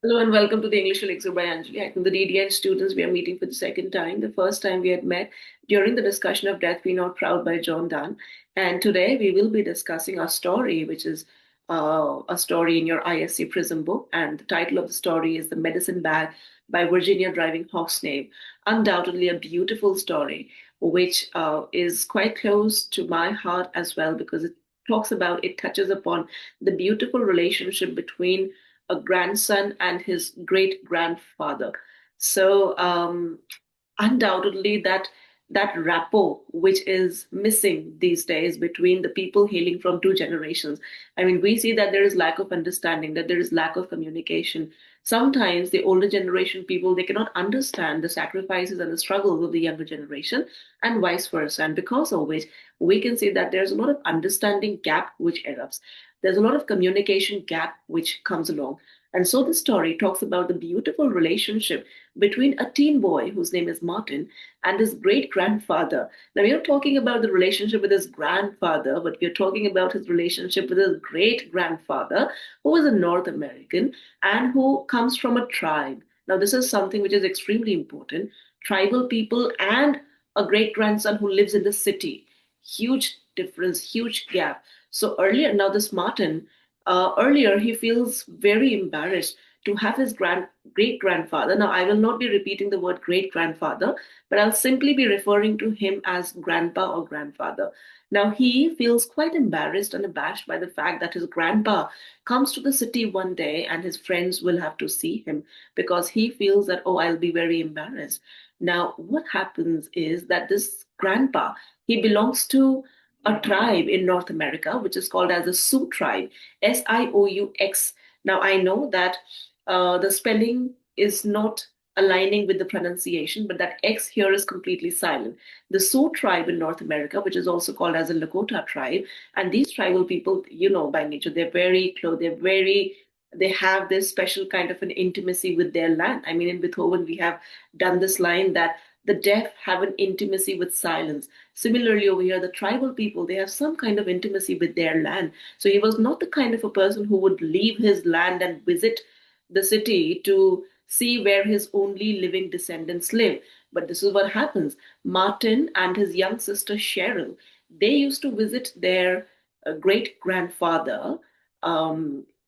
Hello and welcome to the English Elixir by Anjali. I think the DDN students we are meeting for the second time. The first time we had met during the discussion of Death Be Not Proud by John Donne. And today we will be discussing a story, which is a story in your ISC Prism book. And the title of the story is The Medicine Bag by Virginia Driving Hawk Sneve. Undoubtedly a beautiful story, which is quite close to my heart as well because it touches upon the beautiful relationship between a grandson and his great grandfather. So undoubtedly that rapport which is missing these days between the people hailing from two generations. I mean, we see that there is lack of understanding, that there is lack of communication. Sometimes the older generation people, they cannot understand the sacrifices and the struggles of the younger generation, and vice versa, and because of which we can see that there's a lot of understanding gap which erupts. There's a lot of communication gap which comes along. And so the story talks about the beautiful relationship between a teen boy whose name is Martin and his great grandfather. Now, we're not talking about the relationship with his grandfather, but we're talking about his relationship with his great grandfather, who is a North American and who comes from a tribe. Now, this is something which is extremely important. Tribal people and a great grandson who lives in the city. Huge difference, huge gap. So, earlier, now this Martin, earlier he feels very embarrassed to have his great grandfather. Now, I will not be repeating the word great grandfather, but I'll simply be referring to him as grandpa or grandfather. Now, he feels quite embarrassed and abashed by the fact that his grandpa comes to the city one day and his friends will have to see him because he feels that, oh, I'll be very embarrassed. Now, what happens is that this grandpa, he belongs to a tribe in North America, which is called as the Sioux tribe, Sioux. Now, I know that the spelling is not aligning with the pronunciation, but that X here is completely silent. The Sioux tribe in North America, which is also called as a Lakota tribe, and these tribal people, you know, by nature, they're very close, they have this special kind of an intimacy with their land. I mean, in Beethoven, we have done this line that the deaf have an intimacy with silence. Similarly, over here, the tribal people, they have some kind of intimacy with their land. So he was not the kind of a person who would leave his land and visit the city to see where his only living descendants live. But this is what happens. Martin and his young sister Cheryl, they used to visit their great grandfather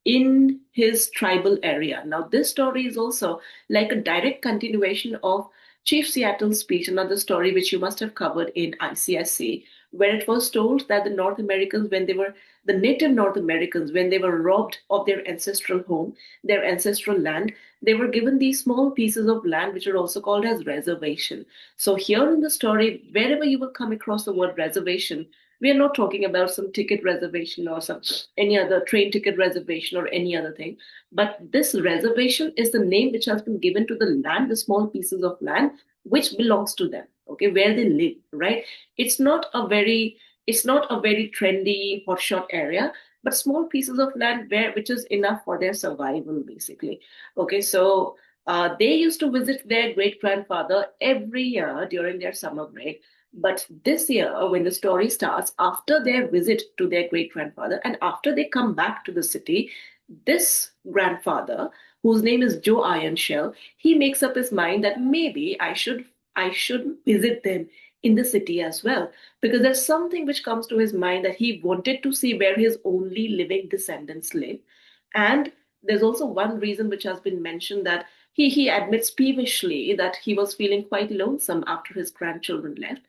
in his tribal area. Now, this story is also like a direct continuation of Chief Seattle's speech, another story which you must have covered in ICSC, where it was told that the North Americans, the native North Americans, when they were robbed of their ancestral home, their ancestral land, they were given these small pieces of land, which are also called as reservation. So here in the story, wherever you will come across the word reservation, we are not talking about some ticket reservation or some any other train ticket reservation or any other thing. But this reservation is the name which has been given to the land, the small pieces of land which belongs to them, okay, where they live, right? It's not a very it's not a very trendy hotshot area, but small pieces of land where which is enough for their survival, basically. Okay, so they used to visit their great grandfather every year during their summer break. But this year, when the story starts, after their visit to their great grandfather and after they come back to the city, this grandfather, whose name is Joe Ironshell, he makes up his mind that maybe I should visit them in the city as well, because there's something which comes to his mind that he wanted to see where his only living descendants live. And there's also one reason which has been mentioned, that he admits peevishly that he was feeling quite lonesome after his grandchildren left.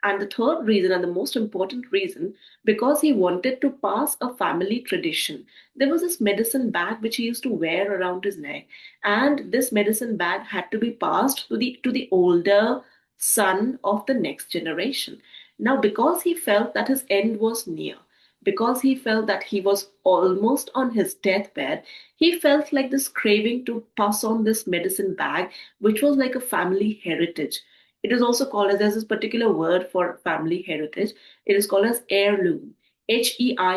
And the third reason, and the most important reason, because he wanted to pass a family tradition. There was this medicine bag which he used to wear around his neck, and this medicine bag had to be passed to the older son of the next generation. Now, because he felt that his end was near, because he felt that he was almost on his deathbed, he felt like this craving to pass on this medicine bag, which was like a family heritage. It is also called as, there's this particular word for family heritage. It is called as heirloom. Heirloom,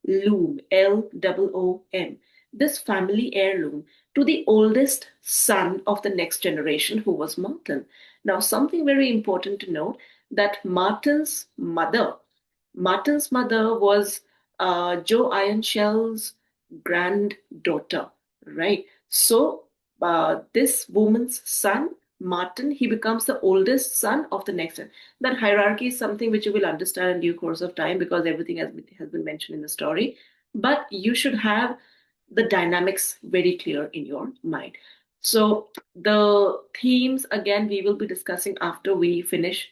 Loom. This family heirloom to the oldest son of the next generation, who was Martin. Now, something very important to note, that Martin's mother was Joe Ironshell's granddaughter, right? So this woman's son, Martin, he becomes the oldest son of the next one. That hierarchy is something which you will understand in due course of time because everything has been mentioned in the story. But you should have the dynamics very clear in your mind. So the themes again we will be discussing after we finish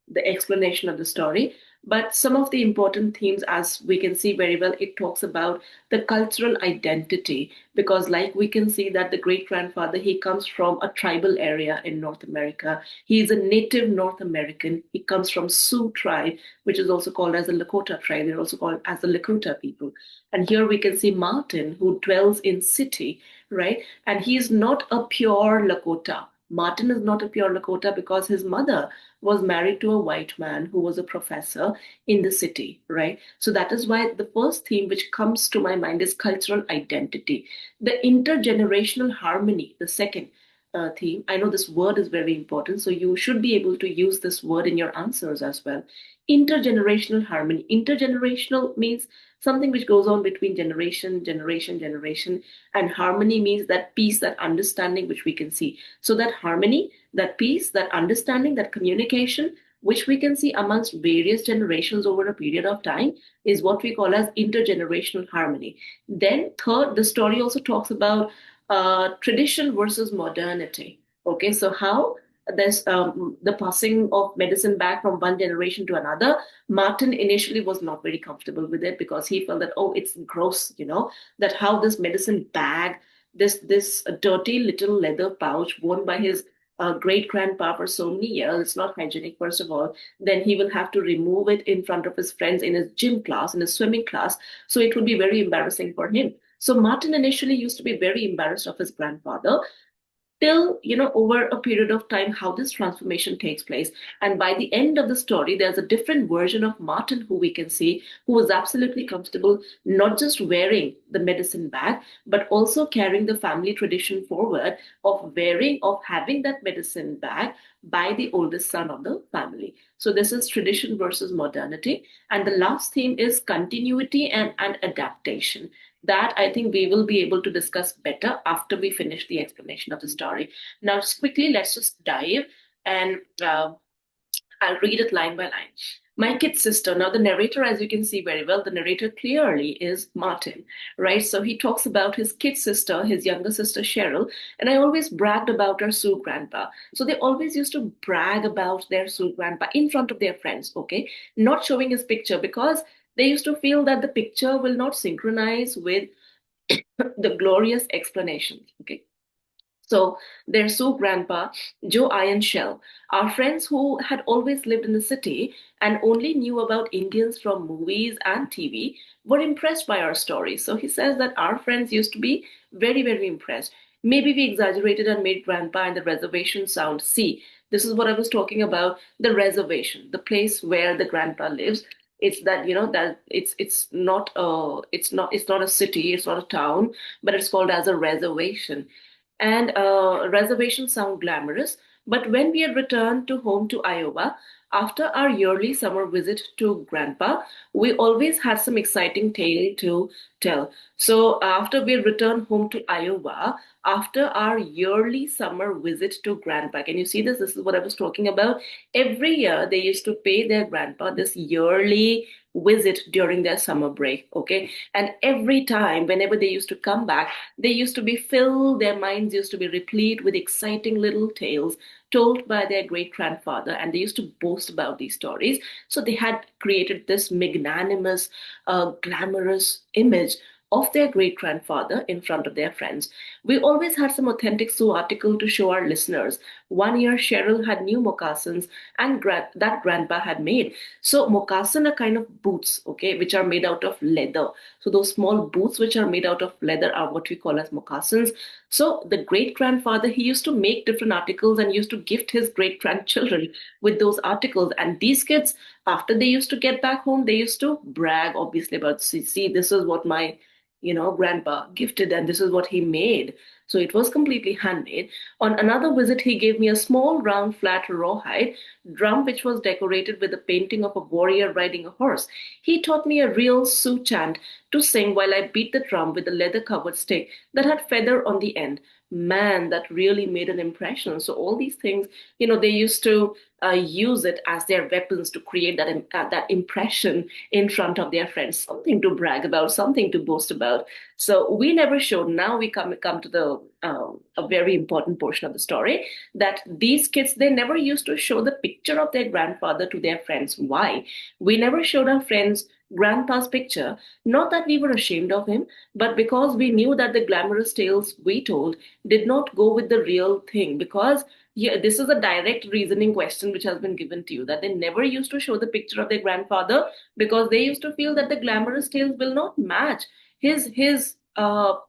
the explanation of the story. But some of the important themes, as we can see very well, it talks about the cultural identity because like we can see that the great grandfather he comes from a tribal area in North America. He is a native North American. He comes from Sioux tribe, which is also called as the Lakota tribe. They're also called as the Lakota people. And here we can see Martin, who dwells in city, right? And he is not a pure Lakota. Martin is not a pure Lakota because his mother was married to a white man who was a professor in the city, right? So that is why the first theme which comes to my mind is cultural identity. The intergenerational harmony, the second theme. I know this word is very important, so you should be able to use this word in your answers as well. Intergenerational harmony. Intergenerational means something which goes on between generation, and harmony means that peace, that understanding which we can see. So that harmony, that peace, that understanding, that communication, which we can see amongst various generations over a period of time, is what we call as intergenerational harmony. Then, third, the story also talks about tradition versus modernity. Okay, so how there's the passing of medicine back from one generation to another. Martin initially was not very comfortable with it because he felt that, oh, it's gross, that how this medicine bag, this dirty little leather pouch worn by his great grandpa for so many years, it's not hygienic, first of all. Then he will have to remove it in front of his friends in his gym class, in his swimming class. So it would be very embarrassing for him. So Martin initially used to be very embarrassed of his grandfather till over a period of time how this transformation takes place. And by the end of the story there's a different version of Martin who we can see, who was absolutely comfortable not just wearing the medicine bag but also carrying the family tradition forward of wearing, of having that medicine bag by the oldest son of the family. So this is tradition versus modernity. And the last theme is continuity and adaptation. That I think we will be able to discuss better after we finish the explanation of the story. Now, just quickly, let's just dive and I'll read it line by line. My kid sister. Now, the narrator, as you can see very well, the narrator clearly is Martin, right? So he talks about his kid sister, his younger sister Cheryl, and I always bragged about her Sue grandpa. So they always used to brag about their Sue grandpa in front of their friends, okay? Not showing his picture because they used to feel that the picture will not synchronize with the glorious explanations, okay? So their Sue grandpa, Joe Iron Shell, are friends who had always lived in the city and only knew about Indians from movies and TV, were impressed by our story. So he says that our friends used to be very, very impressed. Maybe we exaggerated and made grandpa and the reservation sound. See, this is what I was talking about, the reservation, the place where the grandpa lives. It's that that it's not a city, it's not a town, but it's called as a reservation. And reservations sound glamorous, but when we had returned to home to Iowa, after our yearly summer visit to Grandpa, we always had some exciting tale to tell. So after we returned home to Iowa, after our yearly summer visit to Grandpa, can you see this? This is what I was talking about. Every year they used to pay their grandpa this yearly visit during their summer break. Okay. And every time, whenever they used to come back, they used to be filled, their minds used to be replete with exciting little tales told by their great grandfather, and they used to boast about these stories. So they had created this magnanimous, glamorous image of their great grandfather in front of their friends. We always had some authentic Sioux article to show our listeners. One year, Cheryl had new moccasins and that grandpa had made. So moccasin are kind of boots, okay, which are made out of leather. So those small boots which are made out of leather are what we call as moccasins. So the great grandfather, he used to make different articles and used to gift his great grandchildren with those articles. And these kids, after they used to get back home, they used to brag obviously about, see, this is what my grandpa gifted and this is what he made. So it was completely handmade. On another visit, he gave me a small, round, flat rawhide drum which was decorated with a painting of a warrior riding a horse. He taught me a real Sioux chant to sing while I beat the drum with a leather covered stick that had feather on the end. Man, that really made an impression. So all these things, they used to use it as their weapons to create that impression in front of their friends, something to brag about, something to boast about. So we never showed. Now we come to the a very important portion of the story, that these kids, they never used to show the picture of their grandfather to their friends. Why? We never showed our friends grandpa's picture, not that we were ashamed of him, but because we knew that the glamorous tales we told did not go with the real thing. Because yeah, this is a direct reasoning question which has been given to you, that they never used to show the picture of their grandfather because they used to feel that the glamorous tales will not match his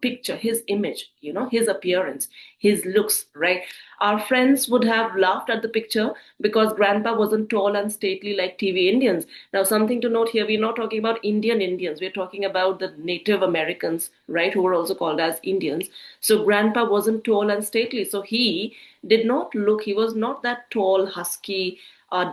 picture, his image, his appearance, his looks, right? Our friends would have laughed at the picture because grandpa wasn't tall and stately like TV Indians. Now, something to note here, we're not talking about Indian Indians, we're talking about the Native Americans, right, who were also called as Indians. So grandpa wasn't tall and stately, so he was not that tall, husky,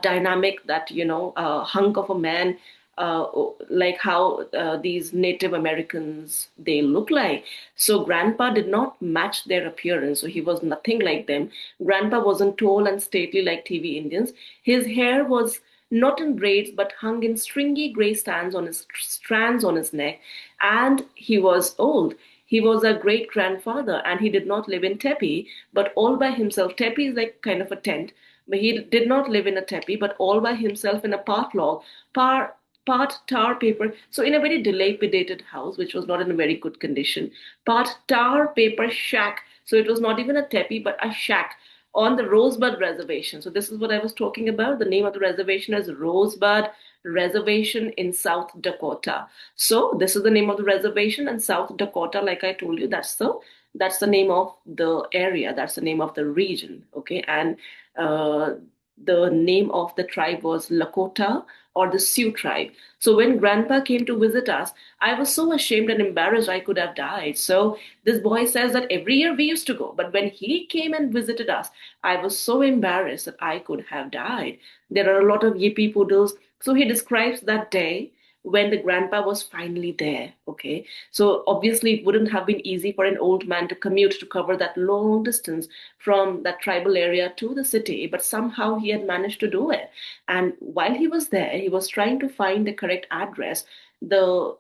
dynamic, that hunk of a man, uh, like how these Native Americans they look like. So grandpa did not match their appearance. So he was nothing like them. Grandpa wasn't tall and stately like TV Indians. His hair was not in braids but hung in stringy gray strands on his neck, and he was old. He was a great grandfather, and he did not live in tepi, but all by himself. Tepi is like kind of a tent, but he did not live in a tepi, but all by himself in a part log, part part tar paper. So in a very dilapidated house, which was not in a very good condition, part tar paper shack. So it was not even a tepi, but a shack on the Rosebud Reservation. So this is what I was talking about. The name of the reservation is Rosebud Reservation in South Dakota. So this is the name of the reservation, and South Dakota, like I told you, that's the name of the area. That's the name of the region. Okay, and uh, the name of the tribe was Lakota, or the Sioux tribe. So when grandpa came to visit us, I was so ashamed and embarrassed I could have died. So this boy says that every year we used to go, but when he came and visited us, I was so embarrassed that I could have died. There are a lot of yippee poodles. So he describes that day when the grandpa was finally there. Okay. So obviously it wouldn't have been easy for an old man to commute to cover that long distance from that tribal area to the city, but somehow he had managed to do it. And while he was there, he was trying to find the correct address. The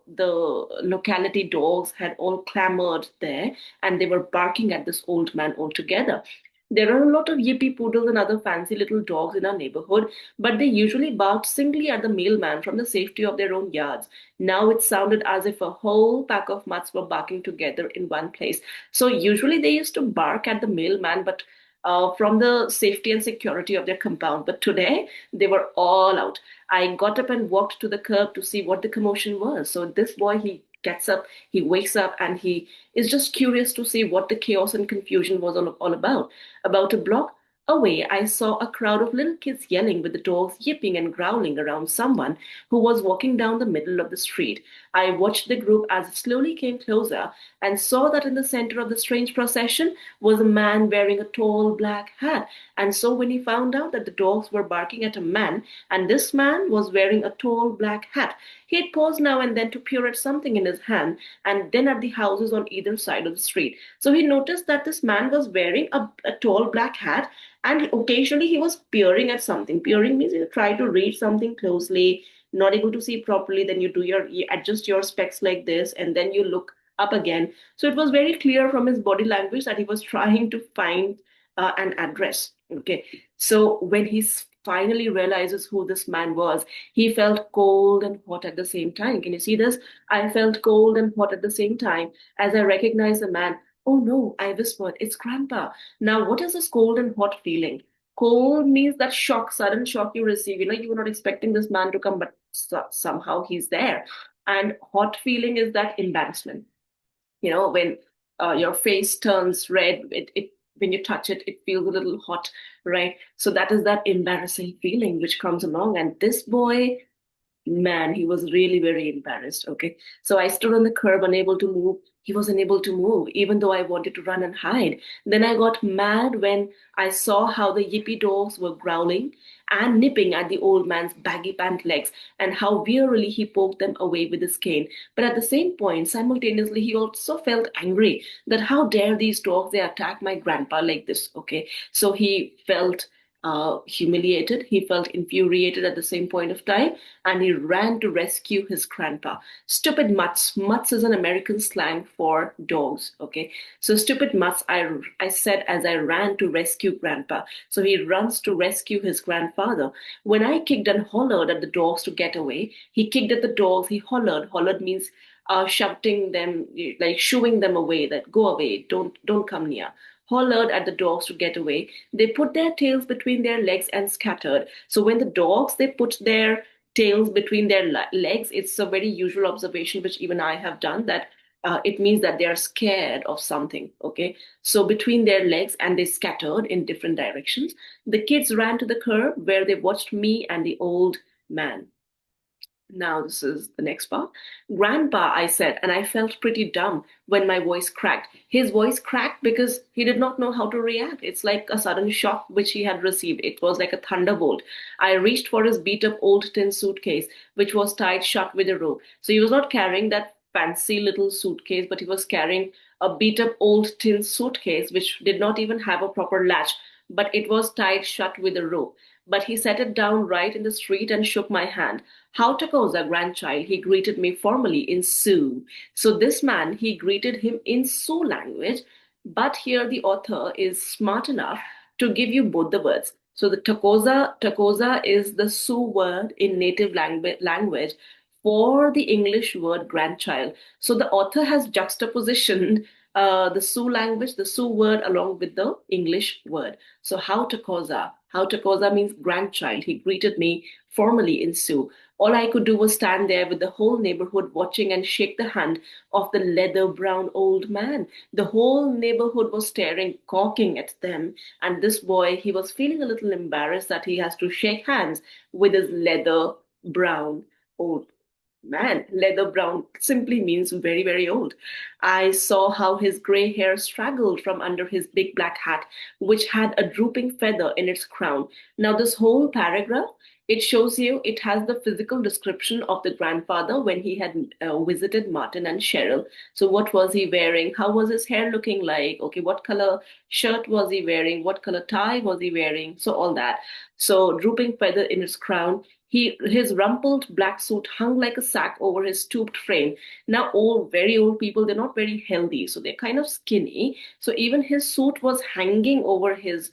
locality dogs had all clamored there, and they were barking at this old man altogether. There are a lot of yippy poodles and other fancy little dogs in our neighborhood, but they usually barked singly at the mailman from the safety of their own yards. Now it sounded as if a whole pack of mutts were barking together in one place. So usually they used to bark at the mailman, but from the safety and security of their compound. But today they were all out. I got up and walked to the curb to see what the commotion was. So this boy, he gets up, he wakes up, and he is just curious to see what the chaos and confusion was all about. About a block away, I saw a crowd of little kids yelling, with the dogs yipping and growling around someone who was walking down the middle of the street. I watched the group as it slowly came closer and saw that in the center of the strange procession was a man wearing a tall black hat. And so when he found out that the dogs were barking at a man, and this man was wearing a tall black hat, he'd pause now and then to peer at something in his hand, and then at the houses on either side of the street. So he noticed that this man was wearing a tall black hat, and occasionally he was peering at something. Peering means you try to read something closely, not able to see properly, then you adjust your specs like this, and then you look up again. So it was very clear from his body language that he was trying to find an address. Okay, so when finally realizes who this man was, he felt cold and hot at the same time. Can you see this? I felt cold and hot at the same time as I recognized the man. Oh no, I whispered, it's Grandpa. Now, what is this cold and hot feeling? Cold means that shock, sudden shock you receive. You were not expecting this man to come, but somehow he's there. And hot feeling is that embarrassment. When your face turns red, it when you touch it, it feels a little hot, right? So that is that embarrassing feeling which comes along. And this boy, man, he was really very embarrassed. Okay. So I stood on the curb, unable to move. He was unable to move, even though I wanted to run and hide. Then I got mad when I saw how the yippy dogs were growling and nipping at the old man's baggy pant legs, and how wearily he poked them away with his cane. But at the same point, simultaneously, he also felt angry that how dare these dogs, they attack my grandpa like this. Okay. So he felt humiliated. He felt infuriated at the same point of time, and he ran to rescue his grandpa. Stupid mutts. Mutts is an American slang for dogs. Okay, so stupid mutts. I said as I ran to rescue grandpa. So he runs to rescue his grandfather. When I kicked and hollered at the dogs to get away, he kicked at the dogs. He hollered. Hollered means shouting them, like shooing them away. That go away. Don't come near. Hollered at the dogs to get away. They put their tails between their legs and scattered. So when the dogs, they put their tails between their legs, it's a very usual observation, which even I have done, that it means that they are scared of something. Okay. So between their legs, and they scattered in different directions. The kids ran to the curb where they watched me and the old man. Now, this is the next part. Grandpa, I said, and I felt pretty dumb when my voice cracked. His voice cracked because he did not know how to react. It's like a sudden shock which he had received. It was like a thunderbolt. I reached for his beat up old tin suitcase, which was tied shut with a rope. So he was not carrying that fancy little suitcase, but he was carrying a beat up old tin suitcase, which did not even have a proper latch, but it was tied shut with a rope. But he set it down right in the street and shook my hand. How Takosa, grandchild, he greeted me formally in Sioux. So this man, he greeted him in Sioux language, but here the author is smart enough to give you both the words. So the Takosa is the Sioux word in native language for the English word grandchild. So the author has juxtapositioned the Sioux language, the Sioux word, along with the English word. So how Takosa means grandchild. He greeted me formally in Sioux. All I could do was stand there with the whole neighborhood watching and shake the hand of the leather brown old man. The whole neighborhood was staring, gawking at them. And this boy, he was feeling a little embarrassed that he has to shake hands with his leather brown old man. Leather brown simply means very, very old. I saw how his gray hair straggled from under his big black hat, which had a drooping feather in its crown. Now, this whole paragraph, it shows you, it has the physical description of the grandfather when he had visited Martin and Cheryl. So, what was he wearing? How was his hair looking like? Okay, what color shirt was he wearing? What color tie was he wearing? So, all that. So, drooping feather in its crown. His rumpled black suit hung like a sack over his stooped frame. Now, very old people, they're not very healthy, so they're kind of skinny. So even his suit was hanging over his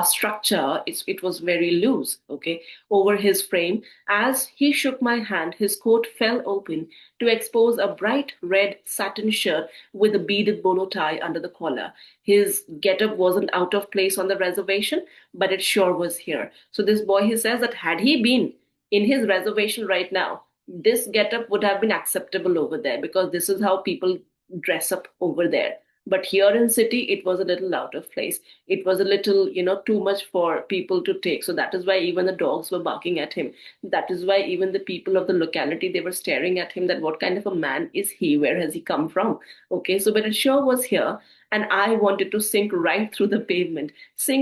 structure. It was very loose, okay, over his frame. As he shook my hand, his coat fell open to expose a bright red satin shirt with a beaded bolo tie under the collar. His getup wasn't out of place on the reservation, but it sure was here. So this boy, he says that had he been in his reservation right now, this getup would have been acceptable over there, because this is how people dress up over there. But here in city, it was a little out of place. It was a little, too much for people to take. So that is why even the dogs were barking at him. That is why even the people of the locality, they were staring at him, that what kind of a man is he? Where has he come from? Okay, so but it sure was here. And I wanted to sink right through the pavement as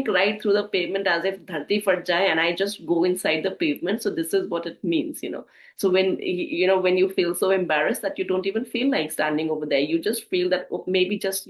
if dharti fat jaye, and I just go inside the pavement. So this is what it means. So when you feel so embarrassed that you don't even feel like standing over there, you just feel that, oh, maybe just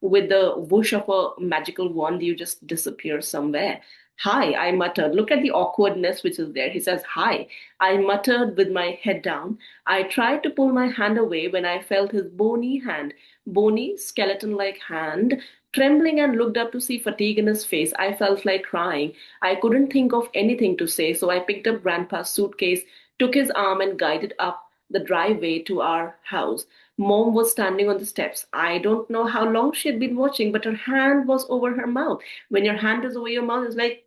with the whoosh of a magical wand, you just disappear somewhere. Hi, I muttered. Look at the awkwardness which is there. He says, hi. I muttered with my head down. I tried to pull my hand away when I felt his bony, skeleton like hand, trembling, and looked up to see fatigue in his face. I felt like crying. I couldn't think of anything to say, so I picked up Grandpa's suitcase, took his arm, and guided up the driveway to our house. Mom was standing on the steps. I don't know how long she had been watching, but her hand was over her mouth. When your hand is over your mouth, it's like,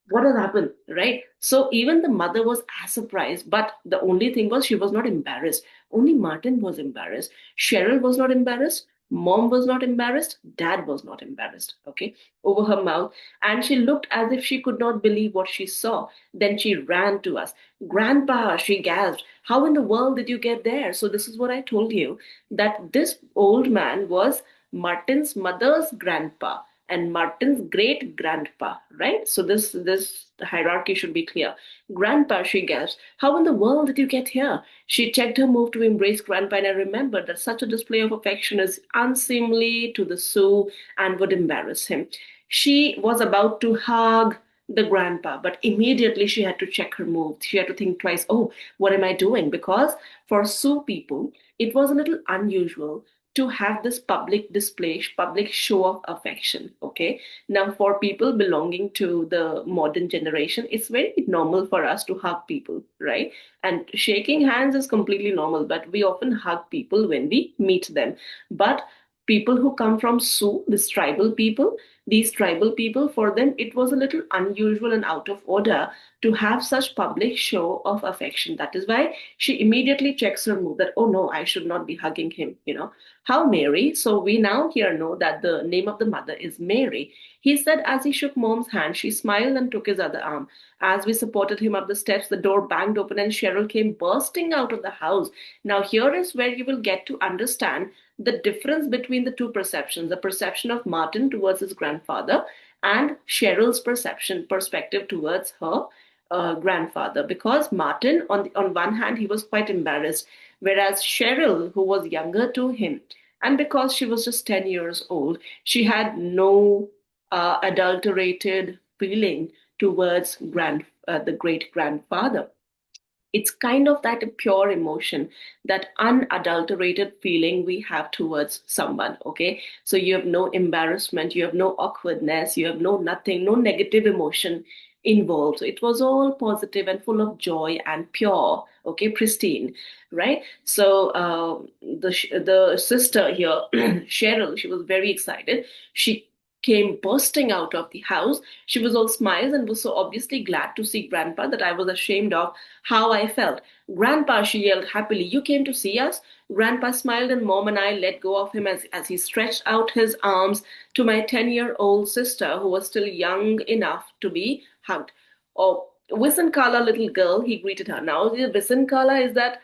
what has happened, right? So even the mother was as surprised, but the only thing was she was not embarrassed. Only Martin was embarrassed. Cheryl was not embarrassed. Mom was not embarrassed, dad was not embarrassed, okay, over her mouth. And she looked as if she could not believe what she saw. Then she ran to us. Grandpa, she gasped, how in the world did you get there? So, this is what I told you, that this old man was Martin's mother's grandpa and Martin's great grandpa, right? So this hierarchy should be clear. Grandpa, she gasped, how in the world did you get here? She checked her move to embrace Grandpa, and I remembered that such a display of affection is unseemly to the Sioux and would embarrass him. She was about to hug the grandpa, but immediately she had to check her move. She had to think twice, oh, what am I doing? Because for Sioux people, it was a little unusual to have this public display, public show of affection. Okay. Now, for people belonging to the modern generation, it's very normal for us to hug people, right? And shaking hands is completely normal, but we often hug people when we meet them. But people who come from Sioux, these tribal people, for them, it was a little unusual and out of order to have such public show of affection. That is why she immediately checks her move that, oh no, I should not be hugging him, How Mary? So we now here know that the name of the mother is Mary. He said as he shook Mom's hand, she smiled and took his other arm. As we supported him up the steps, the door banged open and Cheryl came bursting out of the house. Now, here is where you will get to understand the difference between the two perceptions, the perception of Martin towards his grandfather and Cheryl's perspective towards her grandfather. Because Martin, on one hand, he was quite embarrassed, whereas Cheryl, who was younger to him, and because she was just 10 years old, she had no adulterated feeling towards the great grandfather. It's kind of that pure emotion, that unadulterated feeling we have towards someone. Okay. So you have no embarrassment, you have no awkwardness, you have no nothing, no negative emotion involved. So it was all positive and full of joy and pure, okay, pristine, right? So the sister here, Cheryl, she was very excited. She came bursting out of the house. She was all smiles and was so obviously glad to see Grandpa that I was ashamed of how I felt. Grandpa, she yelled happily, you came to see us? Grandpa smiled, and Mom and I let go of him as he stretched out his arms to my 10-year-old sister, who was still young enough to be hugged. Oh, Wisankala, little girl, he greeted her. Now, the Wisankala is that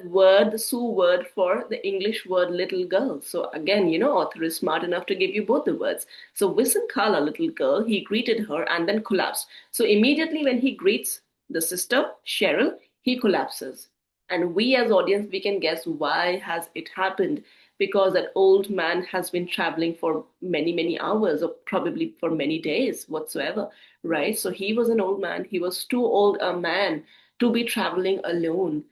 word, the Sioux word for the English word little girl. So again, author is smart enough to give you both the words. So Wisankala, little girl, he greeted her and then collapsed. So immediately when he greets the sister, Cheryl, he collapses. And we as audience, we can guess why has it happened, because that old man has been traveling for many, many hours or probably for many days whatsoever, right? So he was an old man. He was too old a man to be traveling alone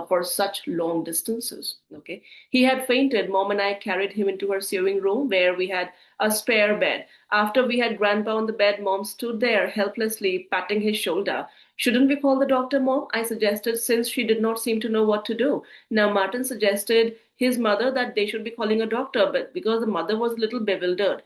for such long distances. Okay. He had fainted. Mom and I carried him into her sewing room where we had a spare bed. After we had Grandpa on the bed, Mom stood there helplessly patting his shoulder. Shouldn't we call the doctor, Mom? I suggested, since she did not seem to know what to do. Now, Martin suggested his mother that they should be calling a doctor, but because the mother was a little bewildered,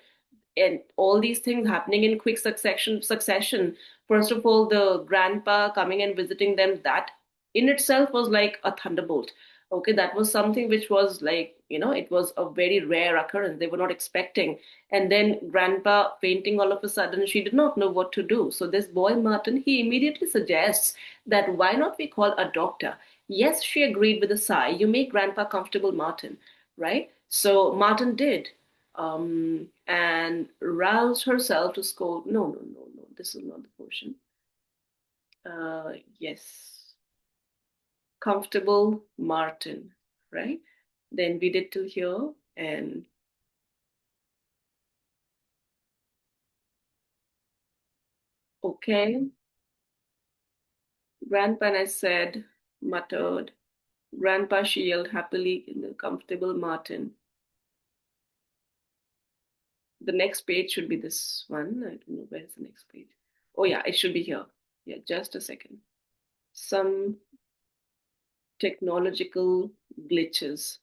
and all these things happening in quick succession, first of all the grandpa coming and visiting them, that in itself was like a thunderbolt. Okay, that was something which was like, it was a very rare occurrence they were not expecting. And then grandpa fainting all of a sudden, she did not know what to do. So this boy Martin, he immediately suggests that why not we call a doctor. Yes, she agreed with a sigh. You make grandpa comfortable, Martin, right? So Martin did, and roused herself to scold. No, no, no, no, this is not the portion. Yes, comfortable Martin, right? Then we did till here, and okay. Grandpa, and I said, muttered. Grandpa, she yelled happily in the comfortable Martin. The next page should be this one. I don't know where's the next page. Oh, yeah, it should be here. Yeah, just a second. Some technological glitches.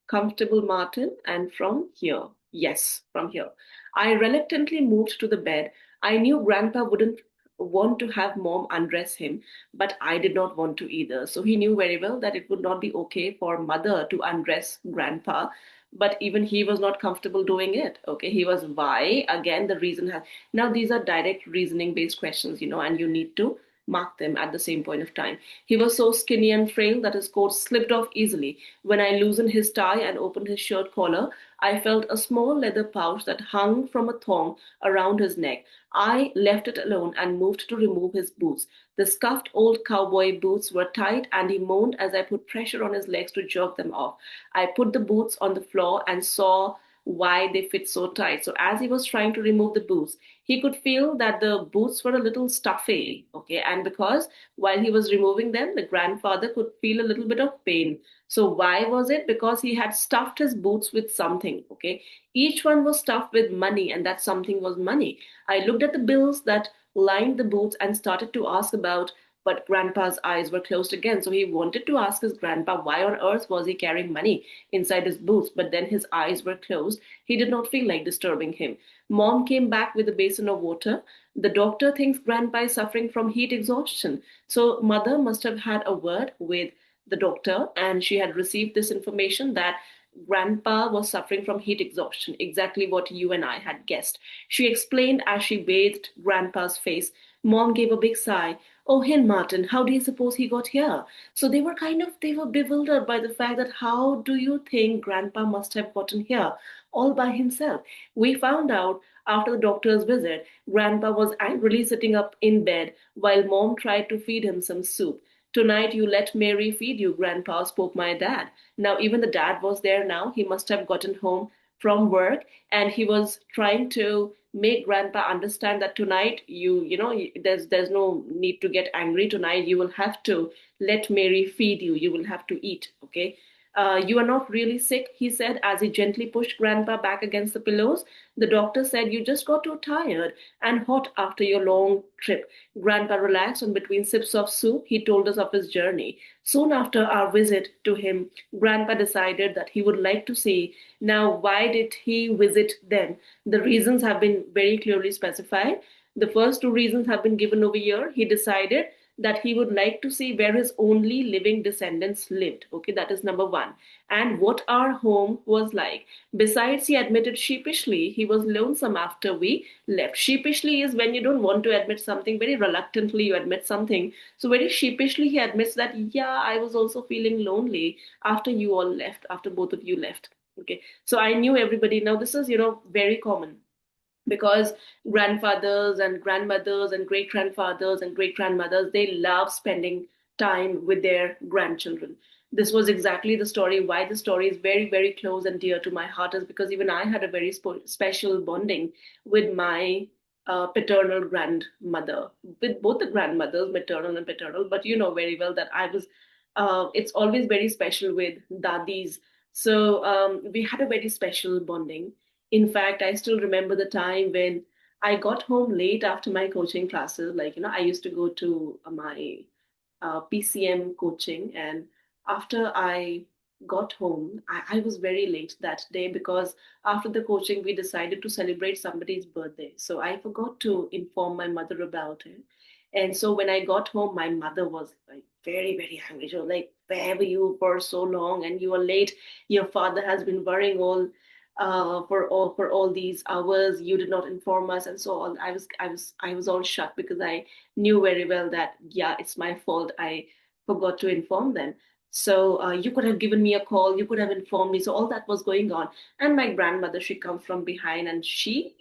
Comfortable, Martin, and from here. Yes, from here. I reluctantly moved to the bed. I knew Grandpa wouldn't want to have Mom undress him, but I did not want to either. So he knew very well that it would not be okay for Mother to undress Grandpa. but even he was not comfortable doing it. Okay, he was why again the reason has now these are direct reasoning based questions, and you need to mark them at the same point of time. He was so skinny and frail that his coat slipped off easily. When I loosened his tie and opened his shirt collar, I felt a small leather pouch that hung from a thong around his neck. I left it alone and moved to remove his boots. The scuffed old cowboy boots were tight, and he moaned as I put pressure on his legs to jerk them off. I put the boots on the floor and saw why they fit so tight. So as he was trying to remove the boots, he could feel that the boots were a little stuffy. Okay, and because while he was removing them, the grandfather could feel a little bit of pain. So why was it? Because he had stuffed his boots with something. Okay, each one was stuffed with money, and that something was money. I looked at the bills that lined the boots and started to ask about, but grandpa's eyes were closed again. So he wanted to ask his grandpa why on earth was he carrying money inside his boots, but then his eyes were closed. He did not feel like disturbing him. Mom came back with a basin of water. The doctor thinks grandpa is suffering from heat exhaustion. So mother must have had a word with the doctor, and she had received this information that grandpa was suffering from heat exhaustion, exactly what you and I had guessed. She explained as she bathed grandpa's face. Mom gave a big sigh. Oh, Hin Martin, how do you suppose he got here? So they were bewildered by the fact that how do you think grandpa must have gotten here all by himself? We found out after the doctor's visit, grandpa was angrily sitting up in bed while mom tried to feed him some soup. Tonight you let Mary feed you, grandpa, spoke my dad. Now, even the dad was there now. He must have gotten home from work, and he was trying to make grandpa understand that tonight there's no need to get angry. Tonight you will have to let Mary feed you. You will have to eat, okay? You are not really sick, he said as he gently pushed Grandpa back against the pillows. The doctor said you just got too tired and hot after your long trip. Grandpa relaxed, and between sips of soup, he told us of his journey. Soon after our visit to him, Grandpa decided that he would like to see. Now, why did he visit then? The reasons have been very clearly specified. The first two reasons have been given over here. He decided that he would like to see where his only living descendants lived. Okay, that is number one. And what our home was like. Besides, he admitted sheepishly he was lonesome after we left. Sheepishly is when you don't want to admit something, very reluctantly you admit something. So, very sheepishly, he admits that, yeah, I was also feeling lonely after you all left, after both of you left. Okay, so I knew everybody. Now, this is, very common because grandfathers and grandmothers and great grandfathers and great grandmothers, they love spending time with their grandchildren. This was exactly the story. Why the story is very, very close and dear to my heart is because even I had a very special bonding with my paternal grandmother, with both the grandmothers, maternal and paternal. But you know very well that it's always very special with dadis. So we had a very special bonding. In fact, I still remember the time when I got home late after my coaching classes. Like, I used to go to my PCM coaching, and after I got home, I was very late that day because after the coaching, we decided to celebrate somebody's birthday. So I forgot to inform my mother about it. And so when I got home, my mother was like very, very angry. She was like, where were you for so long? And you were late. Your father has been worrying for all these hours. You did not inform us, and so on. I was all shocked because I knew very well that yeah, it's my fault. I forgot to inform them. So you could have given me a call. You could have informed me. So all that was going on, and my grandmother, she comes from behind, and she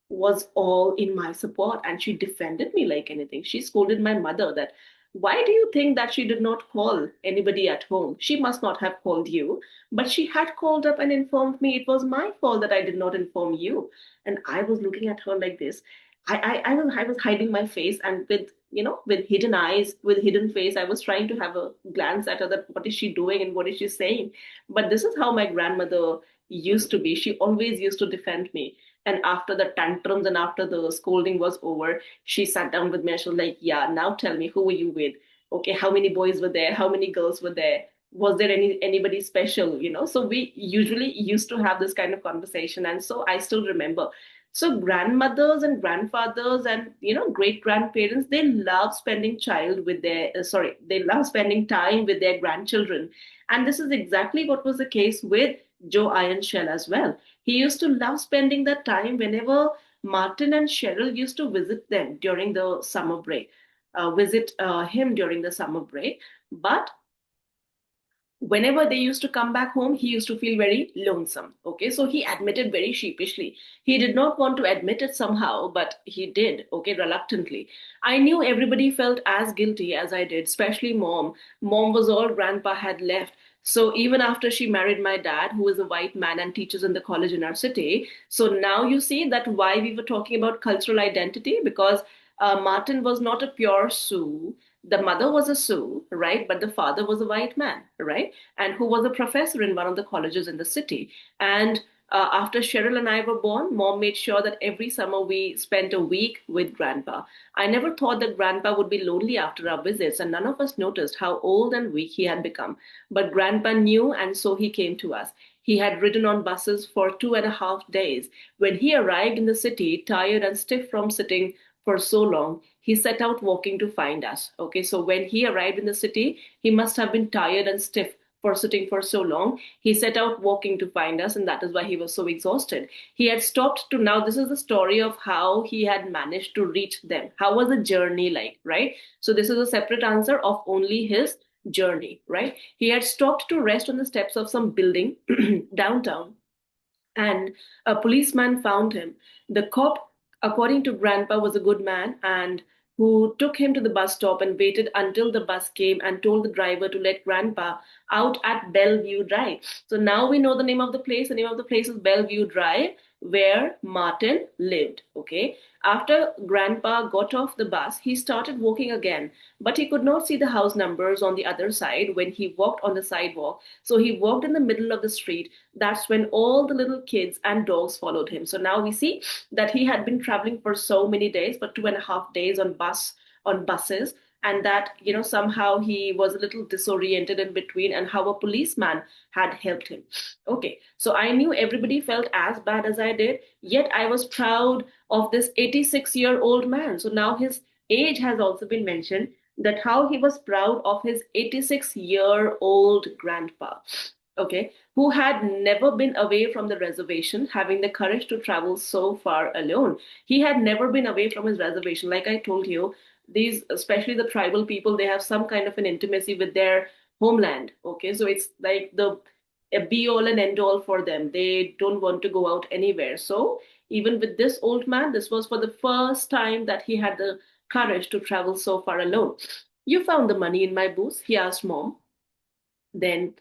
was all in my support, and she defended me like anything. She scolded my mother that why do you think that she did not call anybody at home? She must not have called you, but she had called up and informed me. It was my fault that I did not inform you. And I was looking at her like this. I was hiding my face, and with hidden eyes, with hidden face, I was trying to have a glance at her that what is she doing and what is she saying. But this is how my grandmother used to be. She always used to defend me. And after the tantrums and after the scolding was over, she sat down with me and she was like, yeah, now tell me, who were you with? Okay, how many boys were there? How many girls were there? Was there anybody special? So we usually used to have this kind of conversation. And so I still remember. So grandmothers and grandfathers and great grandparents, they love spending they love spending time with their grandchildren. And this is exactly what was the case with Joe Iron Shell as well. He used to love spending that time whenever Martin and Cheryl used to visit them during the summer break, visit him during the summer break. But whenever they used to come back home, he used to feel very lonesome. Okay, so he admitted very sheepishly. He did not want to admit it somehow, but he did, okay, reluctantly. I knew everybody felt as guilty as I did, especially mom. Mom was all grandpa had left. So even after she married my dad, who is a white man and teaches in the college in our city, so now you see that why we were talking about cultural identity, because Martin was not a pure Sioux. The mother was a Sioux, right? But the father was a white man, right? And who was a professor in one of the colleges in the city. And after Cheryl and I were born, mom made sure that every summer we spent a week with grandpa. I never thought that grandpa would be lonely after our visits, and none of us noticed how old and weak he had become. But grandpa knew, and so he came to us. He had ridden on buses for 2.5 days. When he arrived in the city, tired and stiff from sitting for so long, he set out walking to find us. Okay, so when he arrived in the city, he must have been tired and stiff for sitting for so long. He set out walking to find us, and that is why he was so exhausted. He had stopped to now. This is the story of how he had managed to reach them. How was the journey like, right? So, this is a separate answer of only his journey, right? He had stopped to rest on the steps of some building downtown, and a policeman found him. The cop, according to Grandpa, was a good man and who took him to the bus stop and waited until the bus came and told the driver to let Grandpa out at Bellevue Drive. So now we know the name of the place. The name of the place is Bellevue Drive, where Martin lived. Okay. After Grandpa got off the bus, he started walking again, but he could not see the house numbers on the other side when he walked on the sidewalk. So he walked in the middle of the street. That's when all the little kids and dogs followed him. So now we see that he had been traveling for so many days, for 2.5 days on buses, and that somehow he was a little disoriented in between, and how a policeman had helped him. Okay, so I knew everybody felt as bad as I did, yet I was proud of this 86-year-old man. So now his age has also been mentioned, that how he was proud of his 86-year-old grandpa, okay, who had never been away from the reservation, having the courage to travel so far alone. He had never been away from his reservation. Like I told you, these, especially the tribal people, they have some kind of an intimacy with their homeland. Okay, so it's like the a be all and end all for them. They don't want to go out anywhere. So even with this old man, this was for the first time that he had the courage to travel so far alone. You found the money in my booth? He asked mom. Then,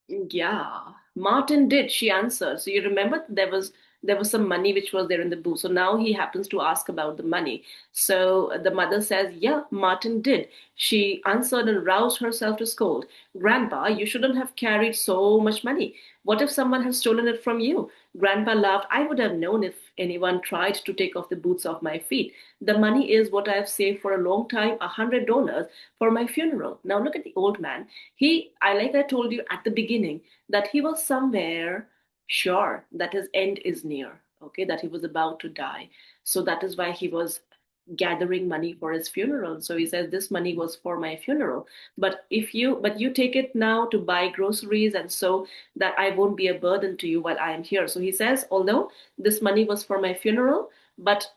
yeah, Martin did, she answered. So you remember there was some money which was there in the booth. So now he happens to ask about the money. So the mother says, yeah, Martin did. She answered and roused herself to scold. Grandpa, you shouldn't have carried so much money. What if someone had stolen it from you? Grandpa laughed. I would have known if anyone tried to take off the boots off my feet. The money is what I've saved for a long time, $100 for my funeral. Now look at the old man. Like I told you at the beginning, that he was somewhere sure that his end is near, okay, that he was about to die. So that is why he was gathering money for his funeral. So he says, this money was for my funeral. But you take it now to buy groceries, and so that I won't be a burden to you while I am here. So he says, although this money was for my funeral, but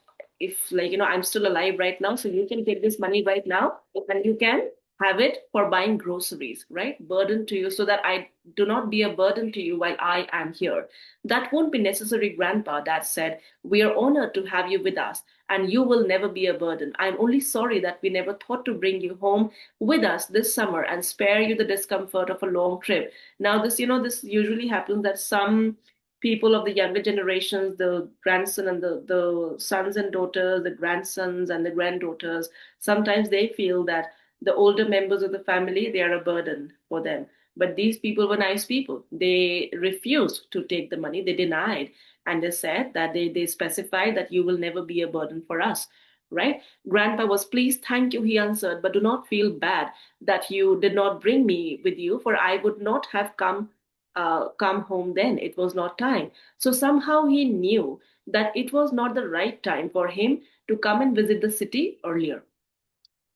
if, like, I'm still alive right now, so you can take this money right now and you can have it for buying groceries, right? Burden to you, so that I do not be a burden to you while I am here. That won't be necessary, Grandpa, Dad said. We are honored to have you with us, and you will never be a burden. I'm only sorry that we never thought to bring you home with us this summer and spare you the discomfort of a long trip. Now, this usually happens, that some people of the younger generations, the grandson and the sons and daughters, the grandsons and the granddaughters, sometimes they feel that the older members of the family, they are a burden for them. But these people were nice people. They refused to take the money. They denied. And they said that they specified that you will never be a burden for us. Right? Grandpa was pleased. Thank you, he answered. But do not feel bad that you did not bring me with you, for I would not have come home then. It was not time. So somehow he knew that it was not the right time for him to come and visit the city earlier.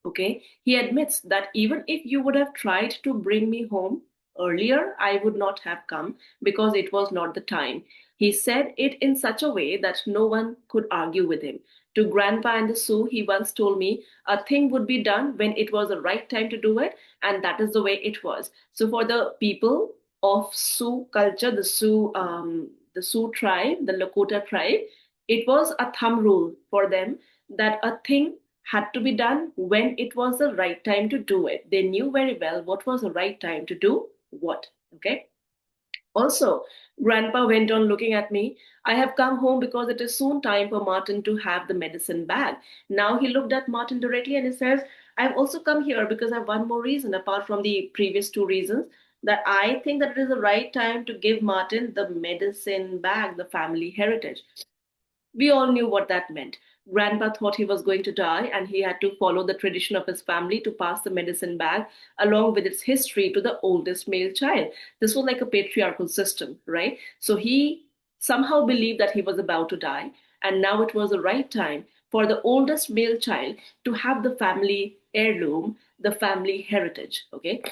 Okay, he admits that even if you would have tried to bring me home, earlier, I would not have come because it was not the time. He said it in such a way that no one could argue with him. To Grandpa and the Sioux, he once told me a thing would be done when it was the right time to do it, and that is the way it was. So, for the people of Sioux culture, the Sioux tribe, the Lakota tribe, it was a thumb rule for them that a thing had to be done when it was the right time to do it. They knew very well what was the right time to do what. Okay. Also, Grandpa went on looking at me. I have come home because it is soon time for Martin to have the medicine bag. Now he looked at Martin directly and he says, I've also come here because I have one more reason apart from the previous two reasons, that I think that it is the right time to give Martin the medicine bag, the family heritage. We all knew what that meant. Grandpa thought he was going to die, and he had to follow the tradition of his family to pass the medicine bag along with its history to the oldest male child. This was like a patriarchal system, right? So he somehow believed that he was about to die, and now it was the right time for the oldest male child to have the family heirloom, the family heritage. Okay,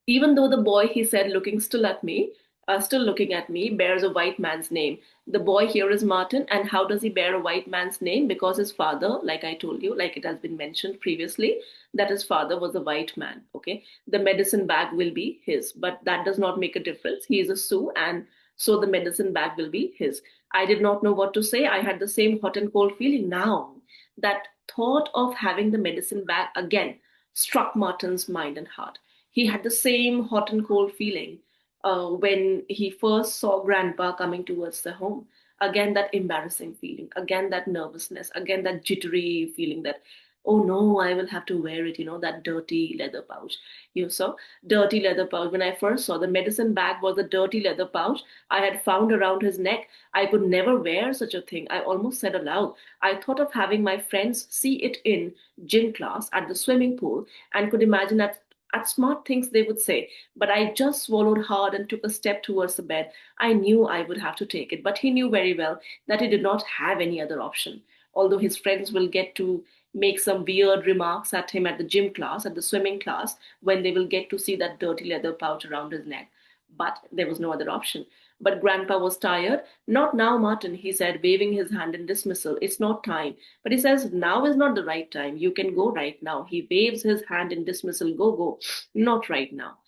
even though the boy, he said, still looking at me, bears a white man's name. The boy here is Martin, and how does he bear a white man's name? Because his father, like I told you, like it has been mentioned previously, that his father was a white man. Okay, the medicine bag will be his, but that does not make a difference. He is a Sioux, and so the medicine bag will be his. I did not know what to say. I had the same hot and cold feeling now. That thought of having the medicine bag again struck Martin's mind and heart. He had the same hot and cold feeling when he first saw Grandpa coming towards the home. Again, that embarrassing feeling, again, that nervousness, again, that jittery feeling that, oh no, I will have to wear it, that dirty leather pouch. You saw, dirty leather pouch. When I first saw the medicine bag was a dirty leather pouch I had found around his neck. I could never wear such a thing. I almost said aloud. I thought of having my friends see it in gym class at the swimming pool and could imagine at smart things they would say. But I just swallowed hard and took a step towards the bed. I knew I would have to take it, but he knew very well that he did not have any other option. Although his friends will get to make some weird remarks at him at the gym class, at the swimming class, when they will get to see that dirty leather pouch around his neck. But there was no other option. But Grandpa was tired. Not now, Martin, he said, waving his hand in dismissal. It's not time. But he says, now is not the right time. You can go right now. He waves his hand in dismissal. Go, go. Not right now.